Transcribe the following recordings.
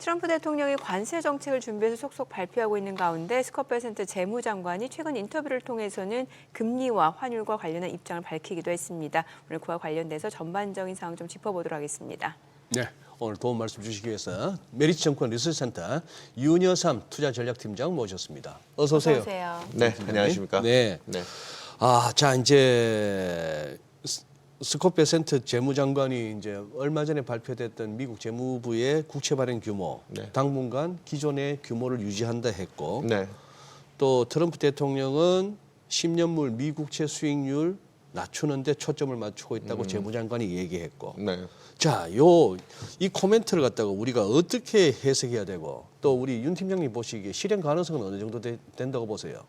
트럼프 대통령이 관세 정책을 준비해서 속속 발표하고 있는 가운데 스콧 베센트 재무장관이 최근 인터뷰를 통해서는 금리와 환율과 관련한 입장을 밝히기도 했습니다. 오늘 그와 관련돼서 전반적인 상황 좀 짚어보도록 하겠습니다. 네, 오늘 도움 말씀 주시기 위해서 메리츠 정권 리서치센터 윤여삼 투자전략팀장 모셨습니다. 어서 오세요. 어서 오세요. 네, 안녕하십니까? 네. 네. 자 이제 스콧 베센트 재무장관이 이제 얼마 전에 발표됐던 미국 재무부의 국채 발행 규모, 네. 당분간 기존의 규모를 유지한다 했고, 네. 또 트럼프 대통령은 10년물 미국채 수익률 낮추는 데 초점을 맞추고 있다고 재무장관이 얘기했고. 네. 자, 이 코멘트를 갖다가 우리가 어떻게 해석해야 되고 또 우리 윤 팀장님 보시기에 실현 가능성은 어느 정도 된다고 보세요?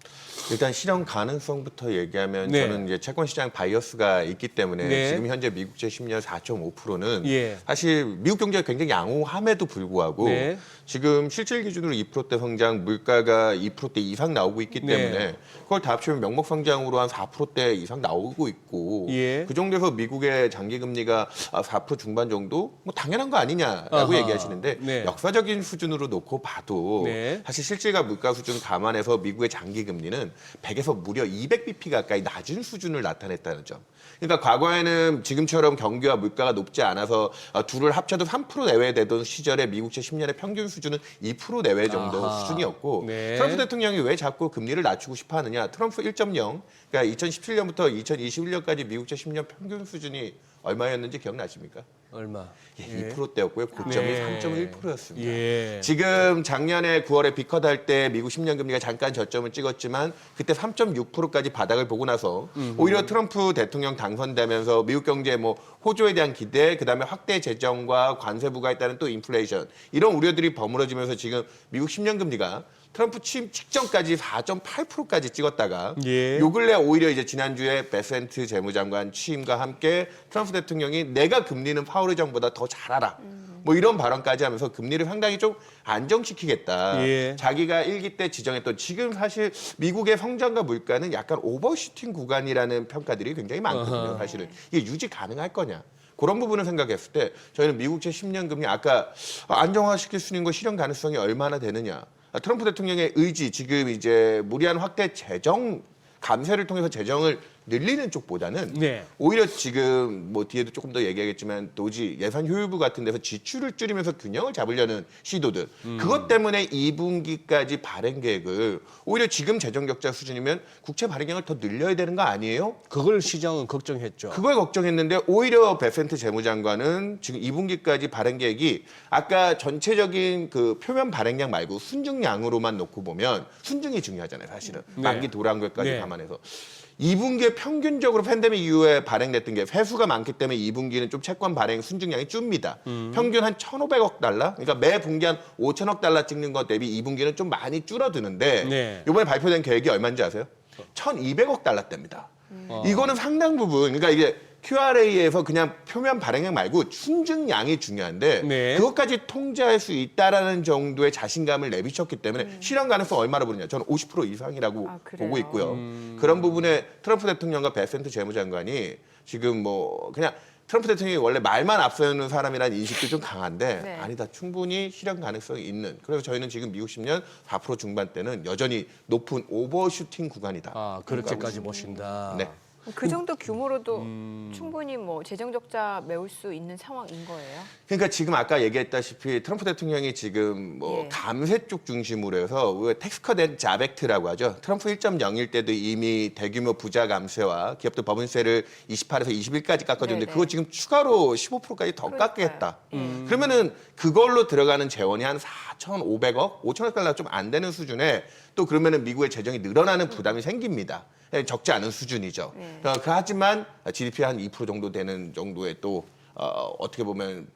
일단 실현 가능성부터 얘기하면 네. 저는 이제 채권 시장 바이어스가 있기 때문에 네. 지금 현재 미국채 10년 4.5%는 예. 사실 미국 경제가 굉장히 양호함에도 불구하고 네. 지금 실질 기준으로 2%대 성장, 물가가 2%대 이상 나오고 있기 때문에 네. 그걸 다 합치면 명목 성장으로 한 4%대 이상 나오고 있고 예. 그 정도에서 미국의 장기 금리가 4% 중반 정도 뭐 당연한 거 아니냐라고 아하. 얘기하시는데 네. 역사적인 수준으로 놓고 봐도 네. 사실 실질과 물가 수준 감안해서 미국의 장기 금리는 100에서 무려 200bp 가까이 낮은 수준을 나타냈다는 점. 그러니까 과거에는 지금처럼 경기와 물가가 높지 않아서 둘을 합쳐도 3% 내외 되던 시절에 미국채 10년의 평균 수준은 2% 내외 정도 아하. 수준이었고 네. 트럼프 대통령이 왜 자꾸 금리를 낮추고 싶어 하느냐. 트럼프 1.0, 그러니까 2017년부터 2021년까지 미국채 10년 평균 수준이 얼마였는지 기억나십니까? 얼마? 예, 2%대였고요. 고점이 네. 3.1%였습니다. 예. 지금 작년에 9월에 비컷 할 때 미국 10년 금리가 잠깐 저점을 찍었지만 그때 3.6%까지 바닥을 보고 나서 오히려 트럼프 대통령 당선되면서 미국 경제 뭐 호조에 대한 기대, 그다음에 확대 재정과 관세 부과에 따른 또 인플레이션 이런 우려들이 버무러지면서 지금 미국 10년 금리가 트럼프 취임 직전까지 4.8%까지 찍었다가 예. 요 근래 오히려 이제 지난주에 베센트 재무장관 취임과 함께 트럼프 대통령이 내가 금리는 파월 의장보다 더 잘 알아. 뭐 이런 발언까지 하면서 금리를 상당히 좀 안정시키겠다. 예. 자기가 일기 때 지정했던 지금 사실 미국의 성장과 물가는 약간 오버슈팅 구간이라는 평가들이 굉장히 많거든요. 어허. 사실은 이게 유지 가능할 거냐. 그런 부분을 생각했을 때 저희는 미국채 10년 금리 아까 안정화시킬 수 있는 거 실현 가능성이 얼마나 되느냐. 트럼프 대통령의 의지 지금 이제 무리한 확대 재정 감세를 통해서 재정을 늘리는 쪽보다는 네. 오히려 지금 뭐 뒤에도 조금 더 얘기하겠지만 도지 예산 효율부 같은 데서 지출을 줄이면서 균형을 잡으려는 시도들 그것 때문에 2분기까지 발행 계획을 오히려 지금 재정 적자 수준이면 국채 발행량을 더 늘려야 되는 거 아니에요? 그걸 시장은 걱정했죠. 그걸 걱정했는데 오히려 베센트 재무장관은 지금 2분기까지 발행 계획이 아까 전체적인 그 표면 발행량 말고 순증량으로만 놓고 보면 순증이 중요하잖아요, 사실은. 네. 만기 도래한 것까지 네. 감안해서. 2분기에 평균적으로 팬데믹 이후에 발행됐던 게 회수가 많기 때문에 2분기는 좀 채권 발행 순증량이 줍니다. 평균 한 1,500억 달러? 그러니까 매 분기 한 5천억 달러 찍는 것 대비 2분기는 좀 많이 줄어드는데 네. 이번에 발표된 계획이 얼마인지 아세요? 1,200억 달러대입니다. 이거는 상당 부분, 그러니까 이게 QRA에서 그냥 표면 발행량 말고 순증량이 중요한데 네. 그것까지 통제할 수 있다라는 정도의 자신감을 내비쳤기 때문에 실현 가능성 얼마나 보느냐. 저는 50% 이상이라고 그래요? 보고 있고요. 그런 부분에 트럼프 대통령과 베센트 재무장관이 지금 뭐 그냥 트럼프 대통령이 원래 말만 앞서는 사람이라는 인식도 좀 강한데 네. 아니다. 충분히 실현 가능성이 있는. 그래서 저희는 지금 미국 10년 4% 중반대는 여전히 높은 오버슈팅 구간이다. 그렇게까지 보신다. 네. 그 정도 규모로도 충분히 뭐 재정 적자 메울 수 있는 상황인 거예요? 그러니까 지금 아까 얘기했다시피 트럼프 대통령이 지금 뭐 예. 감세 쪽 중심으로 해서 우리가 텍스컷 앤 잡액트라고 하죠. 트럼프 1.0일 때도 이미 대규모 부자 감세와 기업들 법인세를 28에서 21까지 깎아줬는데 네네. 그거 지금 추가로 15%까지 더 그러니까요. 깎겠다. 그러면은 그걸로 들어가는 재원이 한 4,500억, 5천억 달러 좀 안 되는 수준에 또 그러면은 미국의 재정이 늘어나는 부담이 생깁니다. 적지 않은 수준이죠. 네. 하지만 GDP 한 2% 정도 되는 정도의 또 어떻게 보면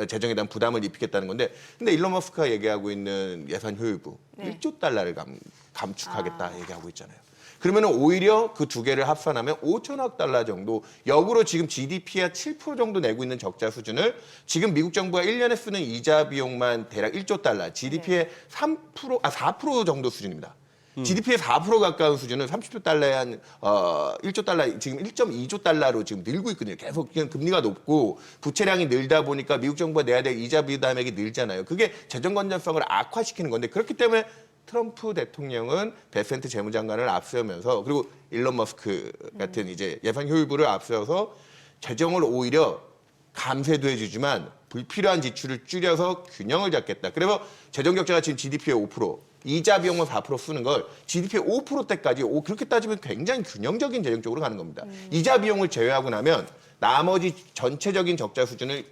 재정에 대한 부담을 입히겠다는 건데 근데 일론 머스크가 얘기하고 있는 예산 효율부 네. 1조 달러를 감축하겠다 얘기하고 있잖아요. 그러면 오히려 그 두 개를 합산하면 5천억 달러 정도 역으로 지금 GDP의 7% 정도 내고 있는 적자 수준을 지금 미국 정부가 1년에 쓰는 이자 비용만 대략 1조 달러, GDP의 4% 정도 수준입니다. GDP의 4% 가까운 수준은 30조 달러에 한 1조 달러, 지금 1.2조 달러로 지금 늘고 있거든요. 계속 그냥 금리가 높고 부채량이 늘다 보니까 미국 정부가 내야 될 이자 부담액이 늘잖아요. 그게 재정 건전성을 악화시키는 건데 그렇기 때문에 트럼프 대통령은 베센트 재무장관을 앞세우면서 그리고 일론 머스크 같은 이제 예산 효율부를 앞세워서 재정을 오히려 감세도 해주지만 불필요한 지출을 줄여서 균형을 잡겠다. 그래서 재정 적자가 지금 GDP의 5%, 이자 비용은 4% 쓰는 걸 GDP의 5%대까지 그렇게 따지면 굉장히 균형적인 재정 쪽으로 가는 겁니다. 이자 비용을 제외하고 나면 나머지 전체적인 적자 수준을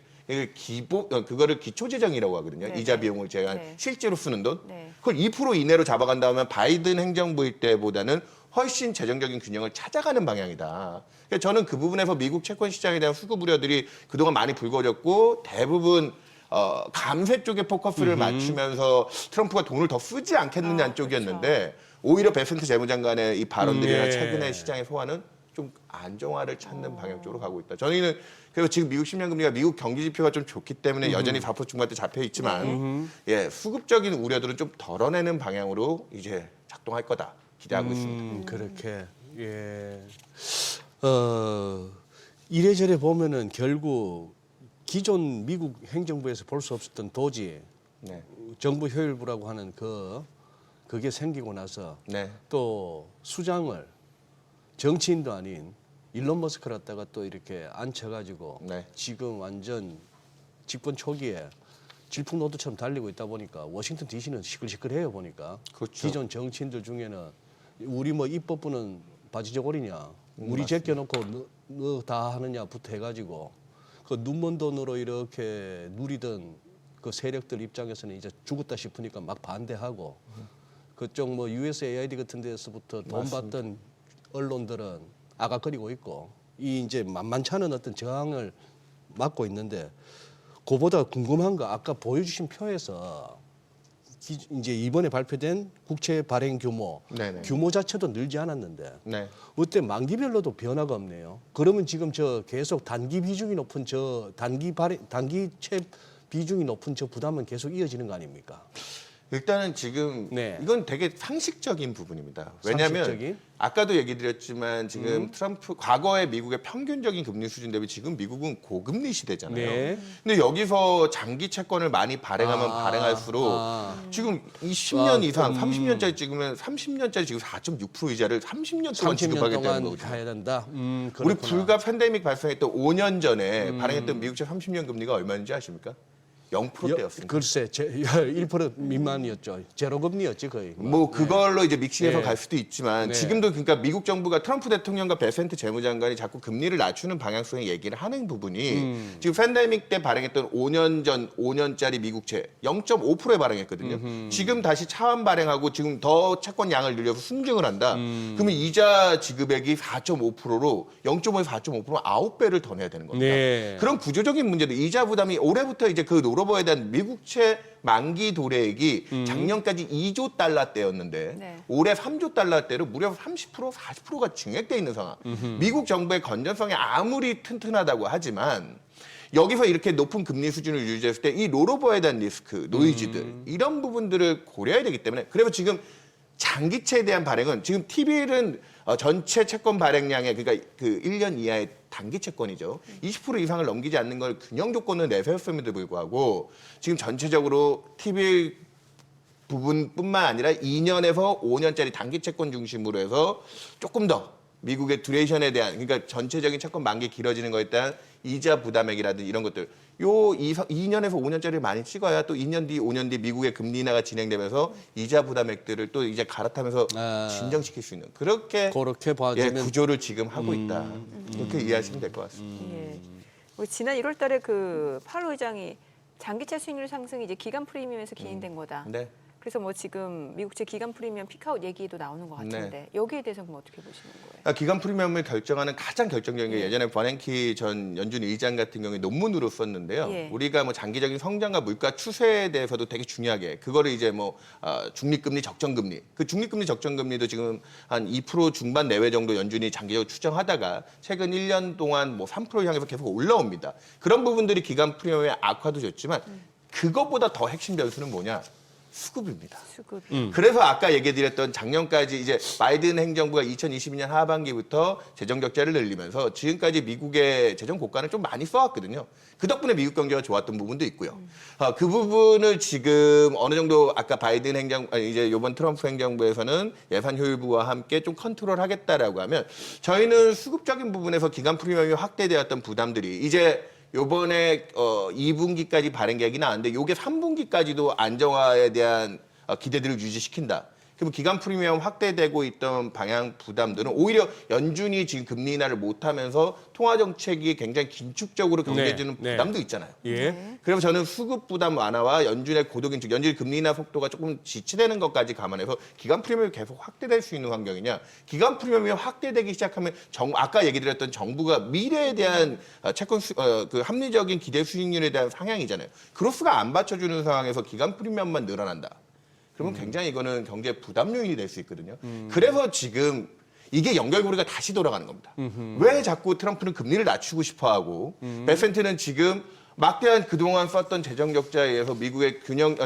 그거를 기초재정이라고 하거든요. 네네. 이자 비용을 제외한 네. 실제로 쓰는 돈. 네. 그걸 2% 이내로 잡아간다면 바이든 행정부일 때보다는 훨씬 재정적인 균형을 찾아가는 방향이다. 그래서 저는 그 부분에서 미국 채권 시장에 대한 수급 우려들이 그동안 많이 불거졌고 대부분 감세 쪽에 포커스를 맞추면서 트럼프가 돈을 더 쓰지 않겠느냐는 쪽이었는데 오히려 베센트 재무장관의 이 발언들이나 네. 최근의 시장의 소화는 좀 안정화를 찾는 방향 쪽으로 가고 있다. 저희는 그래서 지금 미국 10년 금리가 미국 경기 지표가 좀 좋기 때문에 여전히 4% 중반대 잡혀 있지만 예, 수급적인 우려들은 좀 덜어내는 방향으로 이제 작동할 거다 기대하고 있습니다. 그렇게 예. 이래저래 보면은 결국 기존 미국 행정부에서 볼 수 없었던 도지 네, 정부 효율부라고 하는 그게 생기고 나서 네, 또 수장을 정치인도 아닌 일론 머스크를 갖다가 또 이렇게 앉혀가지고 네. 지금 완전 집권 초기에 질풍노도처럼 달리고 있다 보니까 워싱턴 DC는 시끌시끌해요 보니까. 그렇죠. 기존 정치인들 중에는 우리 뭐 입법부는 바지 저고리냐, 우리 제껴놓고 너 다 하느냐부터 해가지고 그 눈먼 돈으로 이렇게 누리던 그 세력들 입장에서는 이제 죽었다 싶으니까 막 반대하고 그쪽 뭐 USAID 같은 데서부터 돈 받던 언론들은 아가거리고 있고 이 이제 만만치 않은 어떤 저항을 맡고 있는데 그보다 궁금한 거 아까 보여주신 표에서 이제 이번에 발표된 국채 발행 네네. 규모 자체도 늘지 않았는데 네. 어때 만기별로도 변화가 없네요. 그러면 지금 저 계속 단기 비중이 높은 단기채 비중이 높은 저 부담은 계속 이어지는 거 아닙니까? 일단은 지금 네. 이건 되게 상식적인 부분입니다. 왜냐하면 상식적인? 아까도 얘기 드렸지만 지금 트럼프 과거의 미국의 평균적인 금리 수준 대비 지금 미국은 고금리 시대잖아요. 네. 근데 여기서 장기 채권을 많이 발행하면 발행할수록 지금 20년 이상 30년짜리 찍으면 30년짜리 지금 4.6% 이자를 30년 동안 30년 지급하겠다는 동안 거거든요. 가야 된다. 우리 그렇구나. 불과 팬데믹 발생했던 5년 전에 발행했던 미국채 30년 금리가 얼마인지 아십니까? 0%대였습니다. 글쎄, 1% 미만이었죠. 제로금리였지 거의. 뭐 그걸로 이제 믹싱해서 네. 갈 수도 있지만 네. 지금도 그러니까 미국 정부가 트럼프 대통령과 베센트 재무장관이 자꾸 금리를 낮추는 방향성의 얘기를 하는 부분이 지금 팬데믹 때 발행했던 5년 전 5년짜리 미국채 0.5%에 발행했거든요. 지금 다시 차환 발행하고 지금 더 채권 양을 늘려서 순증을 한다. 그러면 이자 지급액이 4.5%로 0.5에서 4.5% 9배를 더 내야 되는 겁니다. 네. 그런 구조적인 문제도 이자 부담이 올해부터 이제 그 노러버에 대한 미국채 만기 도래액이 작년까지 2조 달러대였는데 네. 올해 3조 달러대로 무려 30% 40%가 증액돼 있는 상황. 미국 정부의 건전성이 아무리 튼튼하다고 하지만 여기서 이렇게 높은 금리 수준을 유지했을 때 이 롤오버에 대한 리스크, 노이즈들 이런 부분들을 고려해야 되기 때문에 그래서 지금 장기채에 대한 발행은 지금 TBL은 전체 채권 발행량의 그러니까 그 1년 이하의 단기 채권이죠. 20% 이상을 넘기지 않는 걸 균형 조건을 내세웠음에도 불구하고 지금 전체적으로 TBL 부분뿐만 아니라 2년에서 5년짜리 단기 채권 중심으로 해서 조금 더 미국의 듀레이션에 대한 그러니까 전체적인 채권 만기 길어지는 거에 대한 이자 부담액이라든지 이런 것들 요 2년에서 5년짜리를 많이 찍어야 또 2년 뒤, 5년 뒤 미국의 금리 인하가 진행되면서 이자 부담액들을 또 이제 갈아타면서 진정시킬 수 있는 그렇게 봐주면 구조를 지금 하고 있다. 이렇게 이해하시면 될 것 같습니다. 예. 지난 1월달에 그 파월 의장이 장기채 수익률 상승이 이제 기간 프리미엄에서 기인된 거다. 네. 그래서 뭐 지금 미국채 기간 프리미엄 피크아웃 얘기도 나오는 것 같은데 여기에 대해서 그럼 어떻게 보시는 거예요? 기간 프리미엄을 결정하는 가장 결정적인 게 예전에 버냉키 전 연준 의장 같은 경우에 논문으로 썼는데요. 예. 우리가 뭐 장기적인 성장과 물가 추세에 대해서도 되게 중요하게 그거를 이제 뭐 중립금리, 적정금리 그 중립금리, 적정금리도 지금 한 2% 중반 내외 정도 연준이 장기적으로 추정하다가 최근 1년 동안 뭐 3% 향해서 계속 올라옵니다. 그런 부분들이 기간 프리미엄의 악화도 줬지만 그것보다 더 핵심 변수는 뭐냐? 수급입니다. 수급. 그래서 아까 얘기드렸던 작년까지 이제 바이든 행정부가 2022년 하반기부터 재정 적자를 늘리면서 지금까지 미국의 재정 고가는 좀 많이 써왔거든요. 그 덕분에 미국 경제가 좋았던 부분도 있고요. 그 부분을 지금 어느 정도 아까 바이든 이제 이번 트럼프 행정부에서는 예산 효율부와 함께 좀 컨트롤하겠다라고 하면 저희는 수급적인 부분에서 기간 프리미엄이 확대되었던 부담들이 이제 요번에 2분기까지 발행 계획이 나왔는데 요게 3분기까지도 안정화에 대한 기대들을 유지시킨다. 그럼 기간 프리미엄 확대되고 있던 방향 부담들은 오히려 연준이 지금 금리 인하를 못하면서 통화 정책이 굉장히 긴축적으로 경계해주는 네. 부담도 있잖아요. 예. 그래서 저는 수급 부담 완화와 연준의 고도 긴축, 연준 금리 인하 속도가 조금 지치되는 것까지 감안해서 기간 프리미엄이 계속 확대될 수 있는 환경이냐. 기간 프리미엄이 확대되기 시작하면 아까 얘기 드렸던 정부가 미래에 대한 채권 그 합리적인 기대 수익률에 대한 상향이잖아요. 그로스가 안 받쳐주는 상황에서 기간 프리미엄만 늘어난다. 그러면 굉장히 이거는 경제 부담 요인이 될 수 있거든요. 그래서 지금 이게 연결고리가 다시 돌아가는 겁니다. 왜 자꾸 트럼프는 금리를 낮추고 싶어하고 베센트는 지금 막대한 그동안 썼던 재정 적자에 의해서 미국의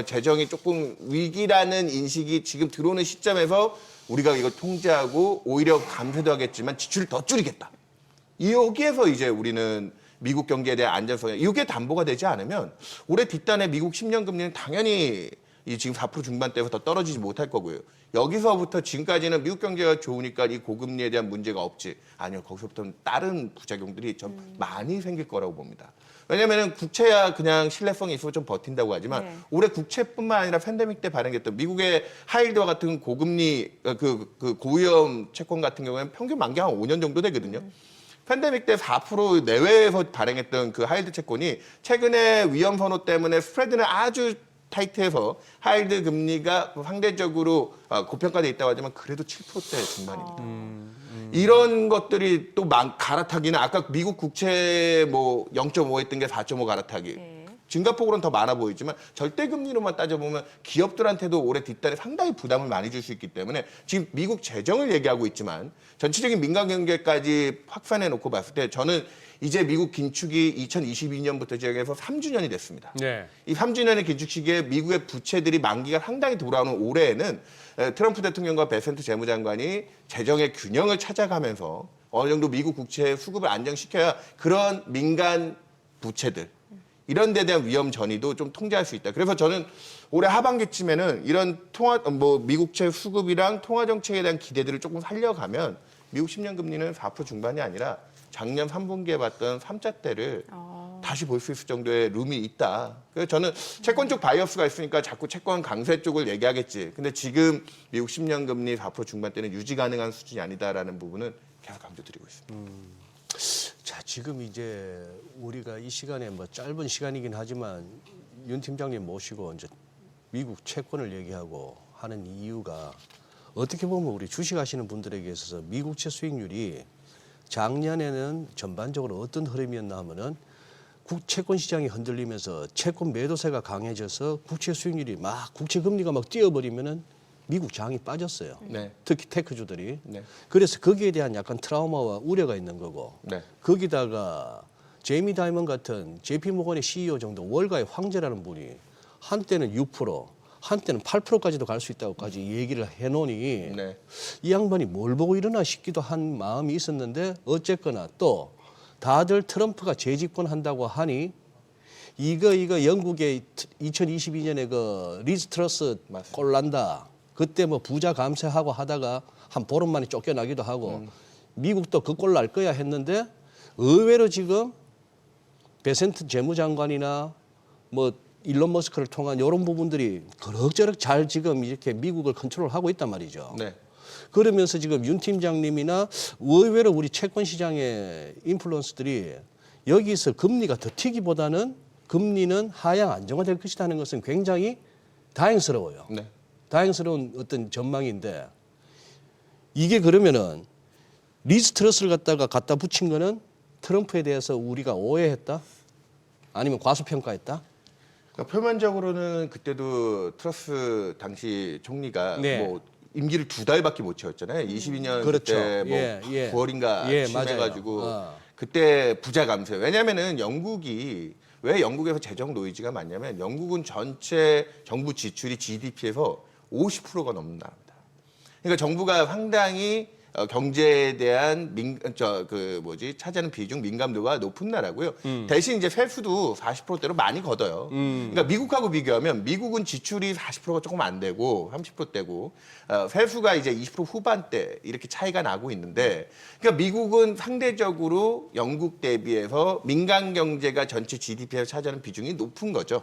재정이 조금 위기라는 인식이 지금 들어오는 시점에서 우리가 이걸 통제하고 오히려 감세도 하겠지만 지출을 더 줄이겠다. 여기에서 이제 우리는 미국 경제에 대한 안전성, 이게 담보가 되지 않으면 올해 뒷단에 미국 10년 금리는 당연히 이 지금 4% 중반대에서 더 떨어지지 못할 거고요. 여기서부터 지금까지는 미국 경제가 좋으니까 이 고금리에 대한 문제가 없지. 아니요. 거기서부터는 다른 부작용들이 좀 많이 생길 거라고 봅니다. 왜냐하면 국채야 그냥 신뢰성이 있어서 좀 버틴다고 하지만 네. 올해 국채뿐만 아니라 팬데믹 때 발행됐던 미국의 하이힐드와 같은 고금리 그 고위험 채권 같은 경우에는 평균 만기가 한 5년 정도 되거든요. 팬데믹 때 4% 내외에서 발행했던 그 하이힐드 채권이 최근에 위험 선호 때문에 스프레드는 아주 타이트해서 하이힐드 금리가 상대적으로 고평가돼 있다고 하지만 그래도 7%대 중반입니다. 이런 것들이 또 갈아타기는 아까 미국 국채 뭐 0.5 했던 게 4.5 갈아타기. 네. 증가폭으로는 더 많아 보이지만 절대 금리로만 따져보면 기업들한테도 올해 뒷달에 상당히 부담을 많이 줄 수 있기 때문에 지금 미국 재정을 얘기하고 있지만 전체적인 민간 경제까지 확산해 놓고 봤을 때 저는 이제 미국 긴축이 2022년부터 시작해서 3주년이 됐습니다. 네. 이 3주년의 긴축 시기에 미국의 부채들이 만기가 상당히 돌아오는 올해에는 트럼프 대통령과 베센트 재무장관이 재정의 균형을 찾아가면서 어느 정도 미국 국채 수급을 안정시켜야 그런 민간 부채들 이런 데 대한 위험 전이도 좀 통제할 수 있다. 그래서 저는 올해 하반기쯤에는 이런 미국채 수급이랑 통화 정책에 대한 기대들을 조금 살려가면 미국 10년 금리는 4% 중반이 아니라 작년 3분기에 봤던 3자대를 다시 볼 수 있을 정도의 룸이 있다. 그래서 저는 채권 쪽 바이어스가 있으니까 자꾸 채권 강세 쪽을 얘기하겠지. 근데 지금 미국 10년 금리 4% 중반대는 유지 가능한 수준이 아니다라는 부분은 계속 강조드리고 있습니다. 자, 지금 이제 우리가 이 시간에 뭐 짧은 시간이긴 하지만 윤 팀장님 모시고 이제 미국 채권을 얘기하고 하는 이유가 어떻게 보면 우리 주식하시는 분들에게 있어서 미국채 수익률이 작년에는 전반적으로 어떤 흐름이었나 하면은 채권 시장이 흔들리면서 채권 매도세가 강해져서 국채 수익률이 국채 금리가 막 뛰어버리면은 미국 장이 빠졌어요. 네. 특히 테크주들이. 네. 그래서 거기에 대한 약간 트라우마와 우려가 있는 거고. 네. 거기다가 제이미 다이먼 같은 JP 모건의 CEO 정도 월가의 황제라는 분이 한때는 6%, 한때는 8%까지도 갈 수 있다고까지 얘기를 해놓으니 네. 이 양반이 뭘 보고 일어나 싶기도 한 마음이 있었는데 어쨌거나 또 다들 트럼프가 재집권한다고 하니 이거 영국의 2022년에 그 리즈 트러스 맞습니다. 꼴난다. 그때 뭐 부자 감세하고 하다가 한 보름 만에 쫓겨나기도 하고 미국도 그 꼴 날 거야 했는데 의외로 지금 베센트 재무장관이나 뭐 일론 머스크를 통한 이런 부분들이 그럭저럭 잘 지금 이렇게 미국을 컨트롤하고 있단 말이죠. 네. 그러면서 지금 윤 팀장님이나 의외로 우리 채권 시장의 인플루언스들이 여기서 금리가 더 튀기보다는 금리는 하향 안정화될 것이다 하는 것은 굉장히 다행스러워요. 네. 다행스러운 어떤 전망인데 이게 그러면은 리즈 트러스를 갖다 붙인 거는 트럼프에 대해서 우리가 오해했다? 아니면 과소평가했다? 그러니까 표면적으로는 그때도 트러스 당시 총리가 네. 뭐 임기를 2달밖에 못 채웠잖아요. 22년 그렇죠. 그때 뭐 예. 9월인가 예, 취임해가지고 맞아요. 그때 부자 감세. 왜냐면은 영국이 왜 영국에서 재정 노이즈가 많냐면 영국은 전체 정부 지출이 GDP에서 50%가 넘는답니다. 그러니까 정부가 상당히 경제에 대한 차지하는 비중 민감도가 높은 나라고요. 대신 이제 세수도 40%대로 많이 걷어요. 그러니까 미국하고 비교하면 미국은 지출이 40%가 조금 안 되고 30%대고 세수가 이제 20% 후반대 이렇게 차이가 나고 있는데, 그러니까 미국은 상대적으로 영국 대비해서 민간 경제가 전체 GDP에서 차지하는 비중이 높은 거죠.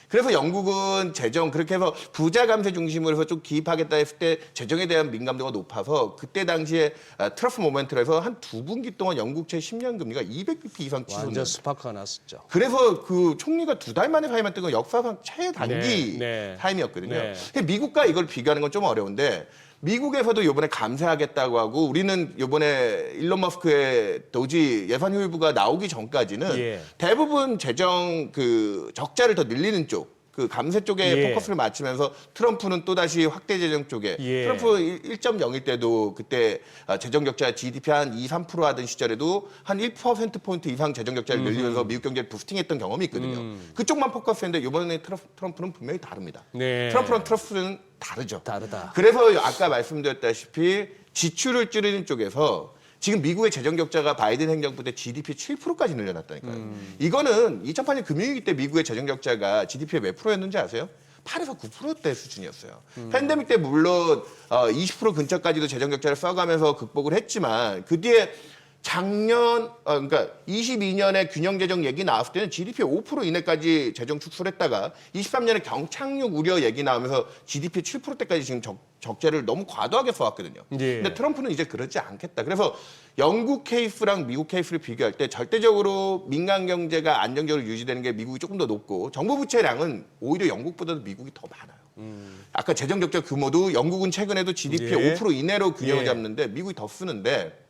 그래서 영국은 그렇게 해서 부자 감세 중심으로 해서 좀 기입하겠다 했을 때 재정에 대한 민감도가 높아서 그때 당시에 트러프 모멘트로 해서 한 2분기 동안 영국채 10년 금리가 200bp 이상 치솟는. 완전 스파크가 났었죠. 그래서 그 총리가 2달 만에 사임한 건 역사상 최단기 사임이었거든요. 네. 근데 미국과 이걸 비교하는 건 좀 어려운데, 미국에서도 이번에 감세하겠다고 하고 우리는 이번에 일론 머스크의 도지 예산 효율부가 나오기 전까지는 대부분 재정 적자를 더 늘리는 쪽, 감세 쪽에 포커스를 맞추면서 트럼프는 또다시 확대 재정 쪽에 트럼프 1.01 때도 그때 재정 적자 GDP 한 2-3% 하던 시절에도 한 1%포인트 이상 재정 적자를 늘리면서 미국 경제를 부스팅했던 경험이 있거든요. 그쪽만 포커스했는데 이번에 트럼프는 분명히 다릅니다. 트럼프랑 트러스는 다르죠. 다르다. 그래서 아까 말씀드렸다시피 지출을 줄이는 쪽에서 지금 미국의 재정 적자가 바이든 행정부 때 GDP 7%까지 늘려놨다니까요. 이거는 2008년 금융위기 때 미국의 재정 적자가 GDP의 몇 프로였는지 아세요? 8에서 9%대 수준이었어요. 팬데믹 때 물론 20% 근처까지도 재정 적자를 써가면서 극복을 했지만 그 뒤에 작년 그러니까 22년에 균형 재정 얘기 나왔을 때는 GDP 5% 이내까지 재정 축소를 했다가 23년에 경착륙 우려 얘기 나오면서 GDP 7%대까지 지금 적자를 너무 과도하게 써왔거든요. 근데 트럼프는 이제 그러지 않겠다. 그래서 영국 케이스랑 미국 케이스를 비교할 때 절대적으로 민간 경제가 안정적으로 유지되는 게 미국이 조금 더 높고 정부 부채량은 오히려 영국보다도 미국이 더 많아요. 아까 재정 적자 규모도 영국은 최근에도 GDP 5% 이내로 균형을 잡는데 미국이 더 쓰는데,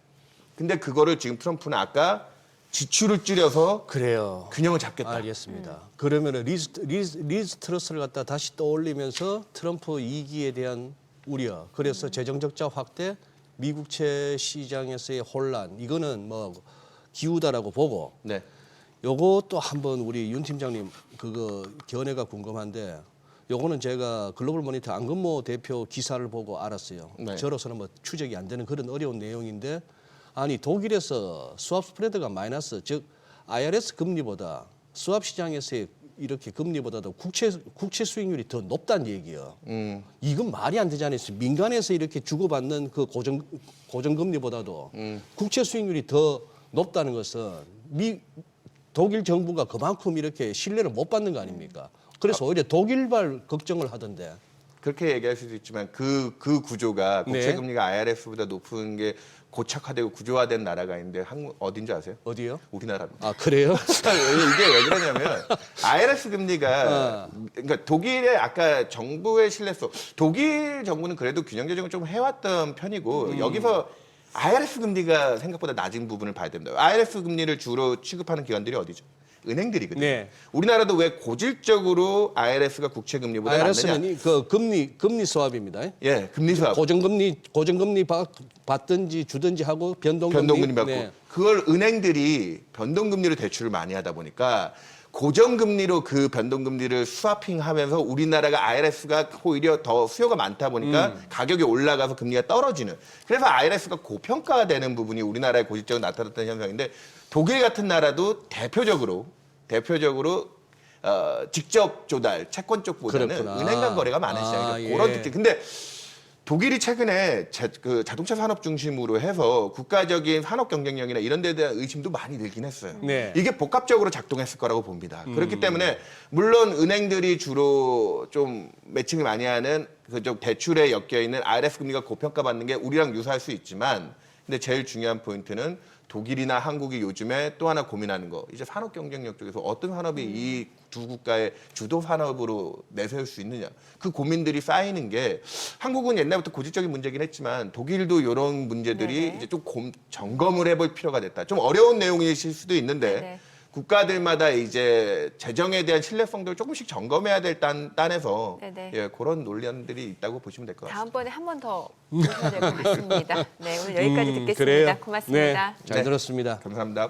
근데 그거를 지금 트럼프는 아까 지출을 줄여서 그래요. 균형을 잡겠다. 알겠습니다. 그러면은 리즈 트러스를 갖다 다시 떠올리면서 트럼프 2기에 대한 우려, 그래서 재정 적자 확대, 미국채 시장에서의 혼란, 이거는 뭐 기우다라고 보고. 네. 요것도 한번 우리 윤 팀장님 그거 견해가 궁금한데, 요거는 제가 글로벌 모니터 안근모 대표 기사를 보고 알았어요. 네. 저로서는 뭐 추적이 안 되는 그런 어려운 내용인데, 아니 독일에서 스왑 스프레드가 마이너스, 즉 IRS 금리보다 스왑 시장에서의 이렇게 금리보다도 국채 수익률이 더 높다는 얘기예요. 이건 말이 안 되지 않습니까? 민간에서 이렇게 주고받는 그 고정금리보다도 국채 수익률이 더 높다는 것은 독일 정부가 그만큼 이렇게 신뢰를 못 받는 거 아닙니까? 그래서 오히려 독일발 걱정을 하던데. 그렇게 얘기할 수도 있지만 그 구조가 국채금리가 IRS보다 높은 게 고착화되고 구조화된 나라가 있는데 한국 어딘지 아세요? 어디요? 우리나라입니다. 아 그래요? 이게 왜 그러냐면 IRS 금리가 그러니까 독일의 아까 정부의 신뢰성, 독일 정부는 그래도 균형 재정을 좀 해왔던 편이고 여기서 IRS 금리가 생각보다 낮은 부분을 봐야 됩니다. IRS 금리를 주로 취급하는 기관들이 어디죠? 은행들이거든요. 네. 우리나라도 왜 고질적으로 IRS가 국채 금리보다 낮느냐? IRS는 그 금리 수합입니다. 예, 금리 수합. 고정금리 받든지 주든지 하고 변동금리 받고 그걸 은행들이 변동금리로 대출을 많이 하다 보니까 고정금리로 그 변동금리를 스와핑하면서 우리나라가 IRS가 오히려 더 수요가 많다 보니까 가격이 올라가서 금리가 떨어지는, 그래서 IRS가 고평가되는 부분이 우리나라의 고질적으로 나타났던 현상인데, 독일 같은 나라도 대표적으로 직접 조달 채권 쪽보다는 그렇구나. 은행 간 거래가 많은 시장이죠. 그런 특징. 근데 독일이 최근에 자동차 산업 중심으로 해서 국가적인 산업 경쟁력이나 이런 데에 대한 의심도 많이 늘긴 했어요. 네. 이게 복합적으로 작동했을 거라고 봅니다. 그렇기 때문에 물론 은행들이 주로 좀 매칭을 많이 하는 그쪽 대출에 엮여 있는 IRS 금리가 고평가받는 게 우리랑 유사할 수 있지만, 근데 제일 중요한 포인트는 독일이나 한국이 요즘에 또 하나 고민하는 거, 이제 산업 경쟁력 쪽에서 어떤 산업이 이 두 국가의 주도 산업으로 내세울 수 있느냐, 그 고민들이 쌓이는 게, 한국은 옛날부터 고질적인 문제긴 했지만 독일도 이런 문제들이 이제 좀 점검을 해볼 필요가 됐다. 좀 어려운 내용일 수도 있는데 국가들마다 이제 재정에 대한 신뢰성들을 조금씩 점검해야 될 딴에서 예, 그런 논란들이 있다고 보시면 될 것 같습니다. 다음번에 한 번 더 보셔야 될 것 같습니다. 네, 오늘 여기까지 듣겠습니다. 그래요? 고맙습니다. 네, 잘 들었습니다. 감사합니다.